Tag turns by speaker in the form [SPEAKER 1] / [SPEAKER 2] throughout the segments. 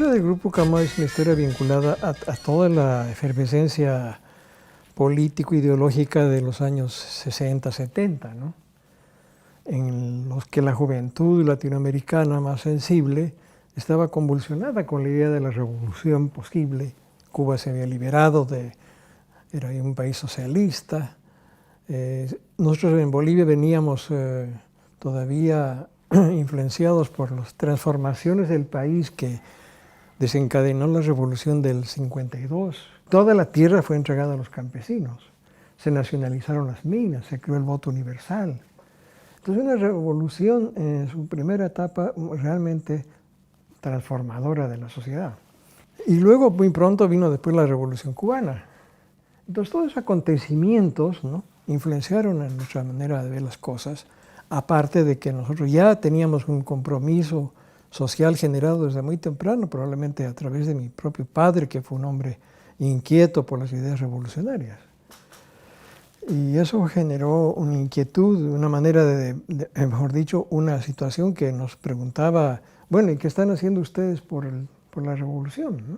[SPEAKER 1] historia del Grupo Cama es una historia vinculada a toda la efervescencia político-ideológica de los años 60, 70, ¿no? En los que la juventud latinoamericana más sensible estaba convulsionada con la idea de la revolución posible. Cuba se había liberado, era un país socialista. Nosotros en Bolivia veníamos todavía influenciados por las transformaciones del país que desencadenó la revolución del 52. Toda la tierra fue entregada a los campesinos, se nacionalizaron las minas, se creó el voto universal. Entonces una revolución en su primera etapa realmente transformadora de la sociedad. Y luego muy pronto vino después la Revolución Cubana. Entonces todos esos acontecimientos, ¿no?, influenciaron en nuestra manera de ver las cosas, aparte de que nosotros ya teníamos un compromiso social generado desde muy temprano, probablemente a través de mi propio padre, que fue un hombre inquieto por las ideas revolucionarias. Y eso generó una inquietud, una manera mejor dicho, una situación que nos preguntaba, bueno, ¿y qué están haciendo ustedes por la revolución, ¿no?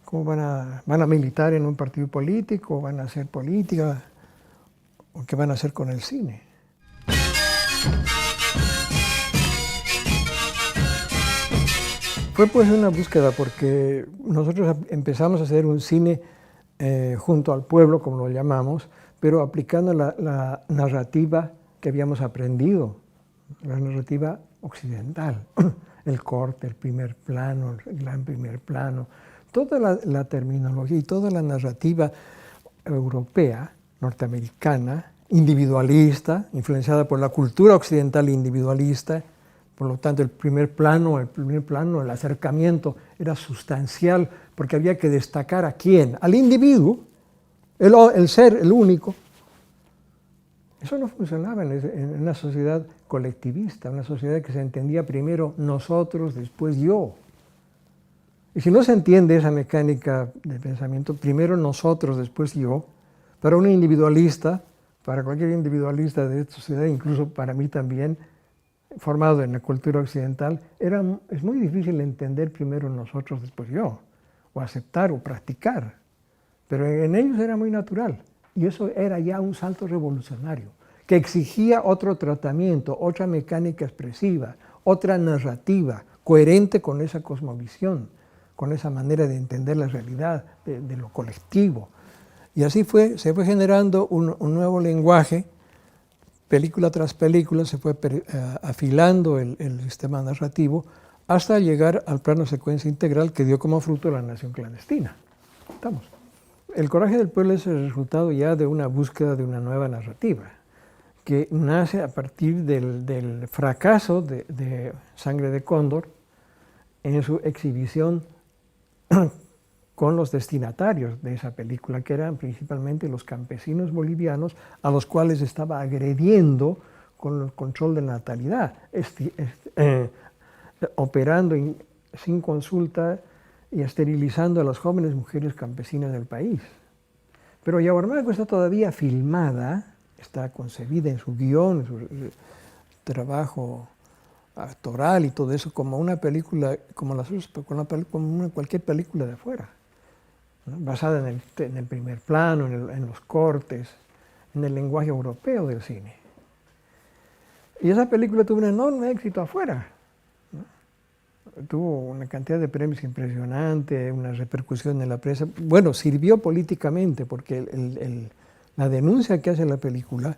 [SPEAKER 1] ¿Cómo van a militar en un partido político? ¿Van a hacer política? ¿O qué van a hacer con el cine? Fue pues una búsqueda porque nosotros empezamos a hacer un cine junto al pueblo, como lo llamamos, pero aplicando la narrativa que habíamos aprendido, la narrativa occidental, el corte, el primer plano, el gran primer plano, toda la terminología y toda la narrativa europea, norteamericana, individualista, influenciada por la cultura occidental individualista. Por lo tanto, el primer plano, el acercamiento era sustancial porque había que destacar a quién, al individuo, el ser, el único. Eso no funcionaba en una sociedad colectivista, una sociedad que se entendía primero nosotros, después yo. Y si no se entiende esa mecánica de pensamiento, primero nosotros, después yo, para un individualista, para cualquier individualista de esta sociedad, incluso para mí también, formado en la cultura occidental, es muy difícil entender primero nosotros, después yo, o aceptar o practicar. Pero en ellos era muy natural. Y eso era ya un salto revolucionario, que exigía otro tratamiento, otra mecánica expresiva, otra narrativa, coherente con esa cosmovisión, con esa manera de entender la realidad, de lo colectivo. Y así se fue generando un nuevo lenguaje. Película tras película se fue afilando el sistema narrativo hasta llegar al plano secuencia integral que dio como fruto la Nación Clandestina. ¿Estamos? El Coraje del Pueblo es el resultado ya de una búsqueda de una nueva narrativa que nace a partir del fracaso de Sangre de Cóndor en su exhibición con los destinatarios de esa película, que eran principalmente los campesinos bolivianos a los cuales estaba agrediendo con el control de la natalidad, operando sin consulta y esterilizando a las jóvenes mujeres campesinas del país. Pero Yaguarmaco está todavía filmada, está concebida en su guión, en su trabajo actoral y todo eso, como una película, como cualquier película de afuera, ¿no? Basada en el primer plano, en los cortes, en el lenguaje europeo del cine. Y esa película tuvo un enorme éxito afuera, ¿no? Tuvo una cantidad de premios impresionante, una repercusión en la prensa. Bueno, sirvió políticamente porque la denuncia que hace la película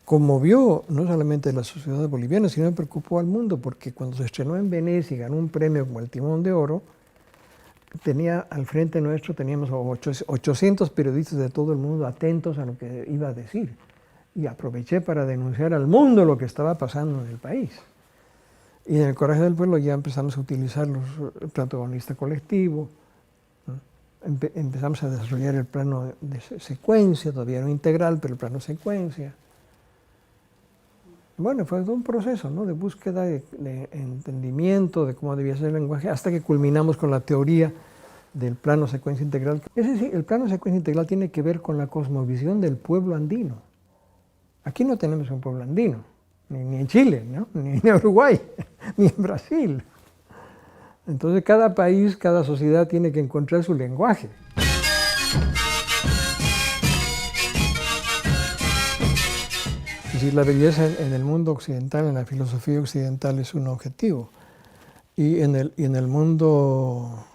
[SPEAKER 1] conmovió no solamente a la sociedad boliviana, sino preocupó al mundo, porque cuando se estrenó en Venecia y ganó un premio como el Timón de Oro, al frente nuestro teníamos 800 periodistas de todo el mundo atentos a lo que iba a decir. Y aproveché para denunciar al mundo lo que estaba pasando en el país. Y en el Coraje del Pueblo ya empezamos a utilizar el protagonista colectivo, ¿no? Empezamos a desarrollar el plano de secuencia, todavía no integral, pero el plano secuencia. Bueno, fue todo un proceso, ¿no?, de búsqueda, de entendimiento de cómo debía ser el lenguaje, hasta que culminamos con la teoría del plano secuencia integral. Es decir, el plano secuencia integral tiene que ver con la cosmovisión del pueblo andino. Aquí no tenemos un pueblo andino, ni en Chile, ¿no?, ni en Uruguay, ni en Brasil. Entonces cada país, cada sociedad tiene que encontrar su lenguaje. Es decir, la belleza en el mundo occidental, en la filosofía occidental, es un objetivo. Y en el mundo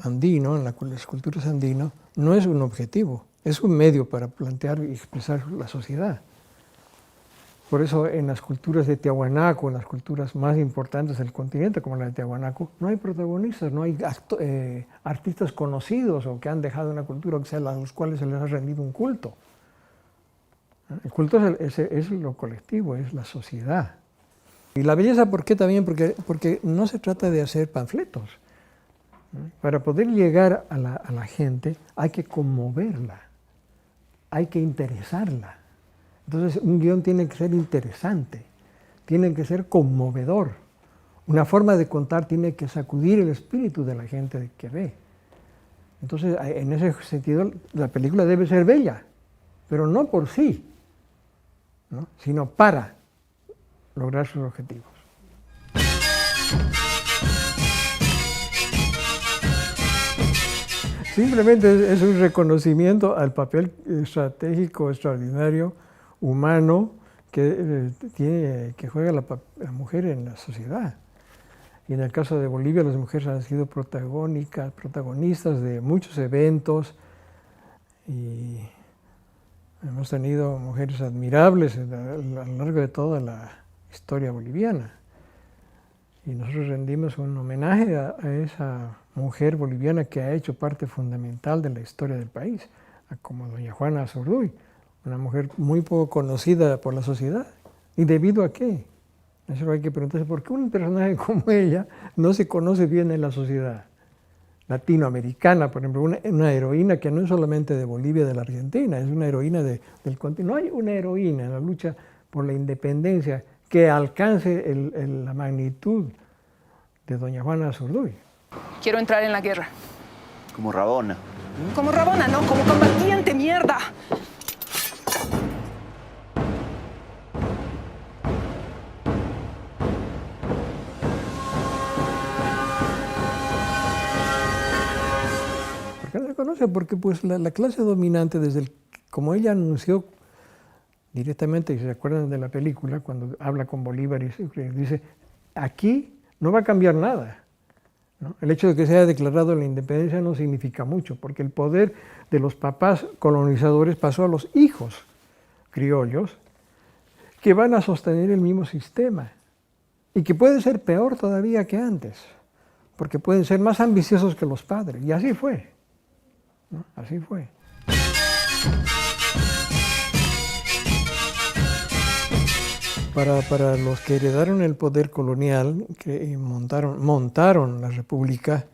[SPEAKER 1] andino, en las culturas andinas, no es un objetivo, es un medio para plantear y expresar la sociedad. Por eso en las culturas de Tiahuanaco, en las culturas más importantes del continente, como la de Tiahuanaco, no hay protagonistas, no hay artistas conocidos o que han dejado una cultura a los cuales se les ha rendido un culto. El culto es lo colectivo, es la sociedad. Y la belleza, ¿por qué también? Porque no se trata de hacer panfletos. Para poder llegar a la gente hay que conmoverla, hay que interesarla. Entonces un guión tiene que ser interesante, tiene que ser conmovedor. Una forma de contar tiene que sacudir el espíritu de la gente que ve. Entonces en ese sentido la película debe ser bella, pero no por sí, ¿no? Sino para lograr sus objetivos. Simplemente es un reconocimiento al papel estratégico, extraordinario, humano, que juega la mujer en la sociedad. Y en el caso de Bolivia, las mujeres han sido protagonistas de muchos eventos y hemos tenido mujeres admirables a lo largo de toda la historia boliviana. Y nosotros rendimos un homenaje a esa mujer boliviana que ha hecho parte fundamental de la historia del país, como doña Juana Azurduy, una mujer muy poco conocida por la sociedad. ¿Y debido a qué? Eso hay que preguntarse, ¿por qué un personaje como ella no se conoce bien en la sociedad latinoamericana? Por ejemplo, una heroína que no es solamente de Bolivia, de la Argentina, es una heroína del continente. No hay una heroína en la lucha por la independencia que alcance la magnitud de doña Juana Azurduy.
[SPEAKER 2] Quiero entrar en la guerra.
[SPEAKER 3] Como Rabona.
[SPEAKER 2] Como Rabona, no, como combatiente, mierda.
[SPEAKER 1] ¿Por qué no se conoce? Porque pues, la clase dominante, como ella anunció directamente, y se acuerdan de la película, cuando habla con Bolívar y dice, aquí no va a cambiar nada, ¿no? El hecho de que se haya declarado la independencia no significa mucho, porque el poder de los papás colonizadores pasó a los hijos criollos, que van a sostener el mismo sistema, y que puede ser peor todavía que antes, porque pueden ser más ambiciosos que los padres, y así fue, ¿no? Así fue. Para los que heredaron el poder colonial, que montaron la república,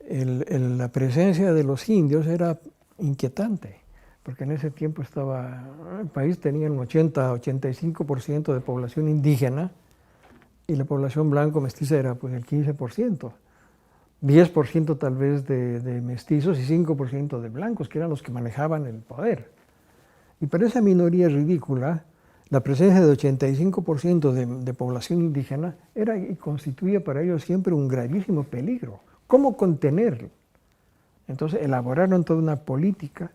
[SPEAKER 1] la presencia de los indios era inquietante, porque en ese tiempo el país tenía un 80-85% de población indígena y la población blanco-mestiza era pues el 15%, 10% tal vez de mestizos y 5% de blancos, que eran los que manejaban el poder. Y para esa minoría ridícula, la presencia de 85% de población indígena era y constituía para ellos siempre un gravísimo peligro. ¿Cómo contenerlo? Entonces elaboraron toda una política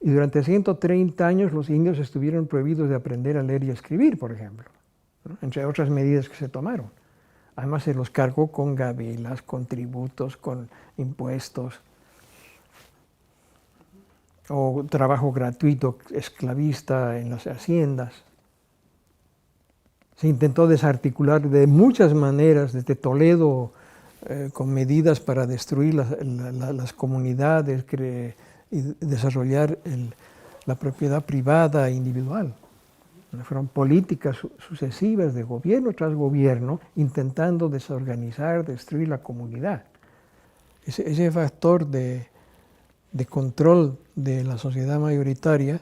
[SPEAKER 1] y durante 130 años los indios estuvieron prohibidos de aprender a leer y a escribir, por ejemplo, ¿no? Entre otras medidas que se tomaron. Además se los cargó con gabelas, con tributos, con impuestos, o trabajo gratuito, esclavista en las haciendas. Se intentó desarticular de muchas maneras, desde Toledo, con medidas para destruir las comunidades y desarrollar la propiedad privada e individual. Fueron políticas sucesivas de gobierno tras gobierno intentando desorganizar, destruir la comunidad. Ese factor de control de la sociedad mayoritaria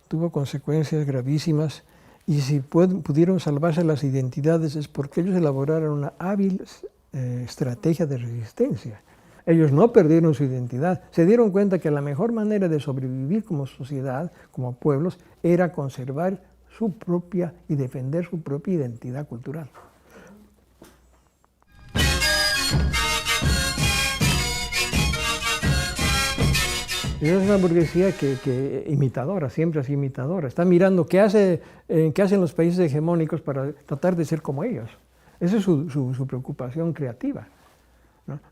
[SPEAKER 1] tuvo consecuencias gravísimas y si pudieron salvarse las identidades es porque ellos elaboraron una hábil estrategia de resistencia. Ellos no perdieron su identidad, se dieron cuenta que la mejor manera de sobrevivir como sociedad, como pueblos, era conservar su propia y defender su propia identidad cultural. Esa es una burguesía que imitadora, siempre así imitadora. Está mirando qué hacen los países hegemónicos para tratar de ser como ellos. Esa es su preocupación creativa.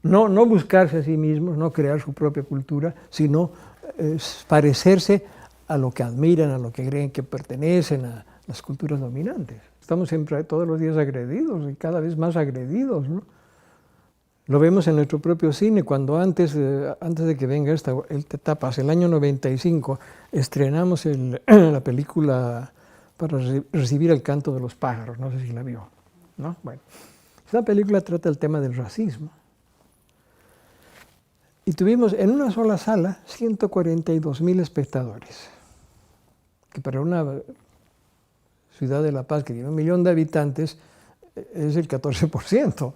[SPEAKER 1] No buscarse a sí mismos, no crear su propia cultura, sino parecerse a lo que admiran, a lo que creen que pertenecen a las culturas dominantes. Estamos siempre, todos los días agredidos y cada vez más agredidos, ¿no? Lo vemos en nuestro propio cine, cuando antes de que venga esta etapa, hacia el año 95, estrenamos la película para recibir el canto de los pájaros, no sé si la vio, ¿no? Bueno, esta película trata el tema del racismo. Y tuvimos en una sola sala 142.000 espectadores, que para una ciudad de La Paz que tiene 1 millón de habitantes es el 14%,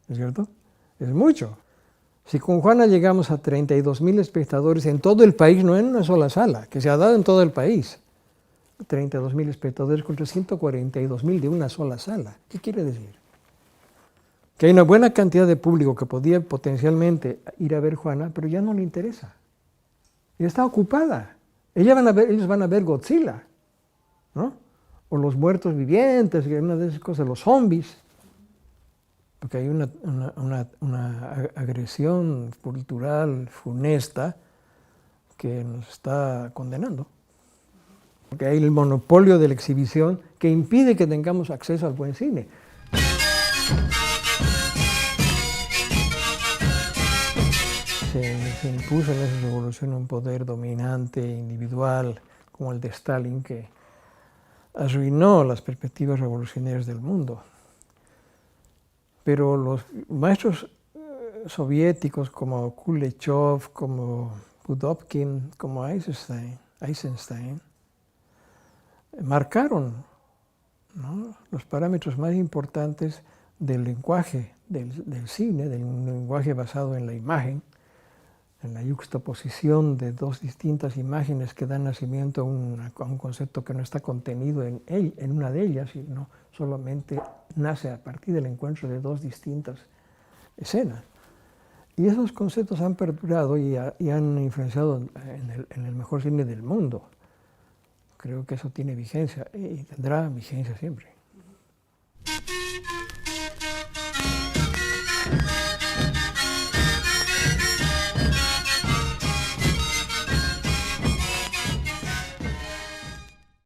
[SPEAKER 1] ¿es cierto? Es mucho. Si con Juana llegamos a 32.000 espectadores en todo el país, no en una sola sala, que se ha dado en todo el país, 32.000 espectadores contra 142.000 de una sola sala. ¿Qué quiere decir? Que hay una buena cantidad de público que podía potencialmente ir a ver Juana, pero ya no le interesa. Ya está ocupada. Ellos van a ver Godzilla, ¿no? O los muertos vivientes, una de esas cosas, los zombies. Porque hay una agresión cultural funesta que nos está condenando. Porque hay el monopolio de la exhibición que impide que tengamos acceso al buen cine. Se impuso en esa revolución un poder dominante, individual, como el de Stalin, que arruinó las perspectivas revolucionarias del mundo. Pero los maestros soviéticos como Kuleshov, como Pudovkin, como Eisenstein, marcaron, ¿no?, los parámetros más importantes del lenguaje del cine, del lenguaje basado en la imagen, en la yuxtaposición de dos distintas imágenes que dan nacimiento a un concepto que no está contenido en una de ellas, sino solamente nace a partir del encuentro de dos distintas escenas. Y esos conceptos han perdurado y han influenciado en el mejor cine del mundo. Creo que eso tiene vigencia y tendrá vigencia siempre.